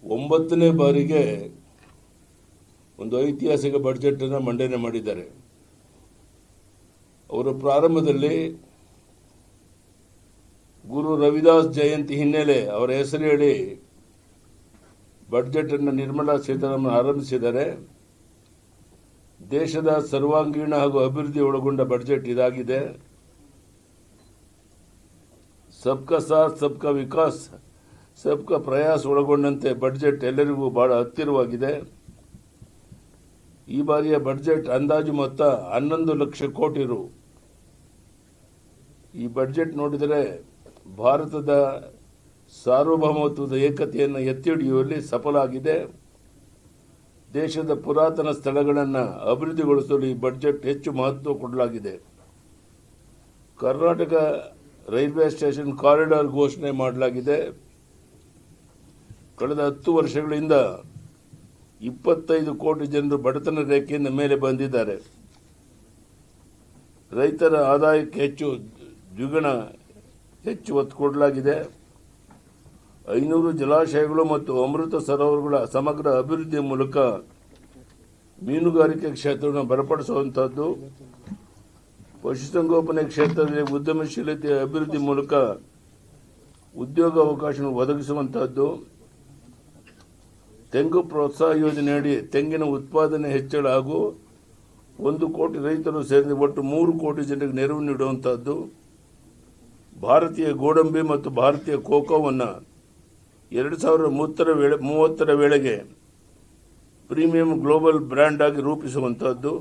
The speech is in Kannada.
9ನೇ ಬಾರಿಗೆ ಒಂದು ಐತಿಹಾಸಿಕ ಬಜೆಟ್ ಅನ್ನು ಮಂಡನೆ ಮಾಡಿದ್ದಾರೆ. ಅವರು ಪ್ರಾರಂಭದಲ್ಲಿ ಗುರು ರವಿದಾಸ್ ಜಯಂತಿ ಹಿನ್ನೆಲೆ ಅವರ ಹೆಸರು ಹೇಳಿ ಬಜೆಟ್ ಅನ್ನು ನಿರ್ಮಲಾ ಸೀತಾರಾಮನ್ ಆರಂಭಿಸಿದ್ದಾರೆ. ದೇಶದ ಸರ್ವಾಂಗೀಣ ಹಾಗೂ ಅಭಿವೃದ್ಧಿ ಒಳಗೊಂಡ ಬಜೆಟ್ ಇದಾಗಿದೆ. ಸಬ್ಕಾ ಸಾಥ್ ಸಬ್ಕಾ ವಿಕಾಸ್ ಸಬ್ಕಾ ಪ್ರಯಾಸ್ ಒಳಗೊಂಡಂತೆ ಬಜೆಟ್ ಎಲ್ಲರಿಗೂ ಬಹಳ ಹತ್ತಿರವಾಗಿದೆ. ಈ ಬಾರಿಯ ಬಜೆಟ್ ಅಂದಾಜು ಮೊತ್ತ 11 ಲಕ್ಷ ಕೋಟಿ ರು. ಈ ಬಜೆಟ್ ನೋಡಿದರೆ ಭಾರತದ ಸಾರ್ವಭೌಮತ್ವದ ಏಕತೆಯನ್ನು ಎತ್ತಿ ಹಿಡಿಯುವಲ್ಲಿ ಸಫಲ ಆಗಿದೆ. ದೇಶದ ಪುರಾತನ ಸ್ಥಳಗಳನ್ನು ಅಭಿವೃದ್ಧಿಗೊಳಿಸಲು ಈ ಬಜೆಟ್ ಹೆಚ್ಚು ಮಹತ್ವ ಕೊಡಲಾಗಿದೆ. ಕರ್ನಾಟಕ ರೈಲ್ವೆ ಸ್ಟೇಷನ್ ಕಾರಿಡಾರ್ ಘೋಷಣೆ ಮಾಡಲಾಗಿದೆ. ಕಳೆದ 10 ವರ್ಷಗಳಿಂದ 25 ಕೋಟಿ ಜನರು ಬಡತನ ರೇಖೆಯಿಂದ ಮೇಲೆ ಬಂದಿದ್ದಾರೆ. ರೈತರ ಆದಾಯಕ್ಕೆ ದ್ವಿಗುಣ ಹೆಚ್ಚು ಒತ್ತು ಕೊಡಲಾಗಿದೆ. 500 ಜಲಾಶಯಗಳು ಮತ್ತು ಅಮೃತ ಸರೋವರಗಳ ಸಮಗ್ರ ಅಭಿವೃದ್ಧಿಯ ಮೂಲಕ ಮೀನುಗಾರಿಕೆ ಕ್ಷೇತ್ರವನ್ನು ಬಲಪಡಿಸುವಂತಹದ್ದು, ಪಶುಸಂಗೋಪನೆ ಕ್ಷೇತ್ರದಲ್ಲಿ ಉದ್ಯಮಶೀಲತೆಯ ಅಭಿವೃದ್ಧಿ ಮೂಲಕ ಉದ್ಯೋಗಾವಕಾಶ ಒದಗಿಸುವಂತಹದ್ದು, ತೆಂಗು ಪ್ರೋತ್ಸಾಹ ಯೋಜನೆಯಡಿ ತೆಂಗಿನ ಉತ್ಪಾದನೆ ಹೆಚ್ಚಳ ಹಾಗೂ 1 ಕೋಟಿ ರೈತರು ಸೇರಿದ ಒಟ್ಟು 3 ಕೋಟಿ ಜನರಿಗೆ ನೆರವು ನೀಡುವಂತಹದ್ದು, ಭಾರತೀಯ ಗೋಡಂಬಿ ಮತ್ತು ಭಾರತೀಯ ಕೋಕೋವನ್ನು 2030ರ ವೇಳೆಗೆ ಪ್ರೀಮಿಯಂ ಗ್ಲೋಬಲ್ ಬ್ರ್ಯಾಂಡ್ ಆಗಿ ರೂಪಿಸುವಂತಹದ್ದು,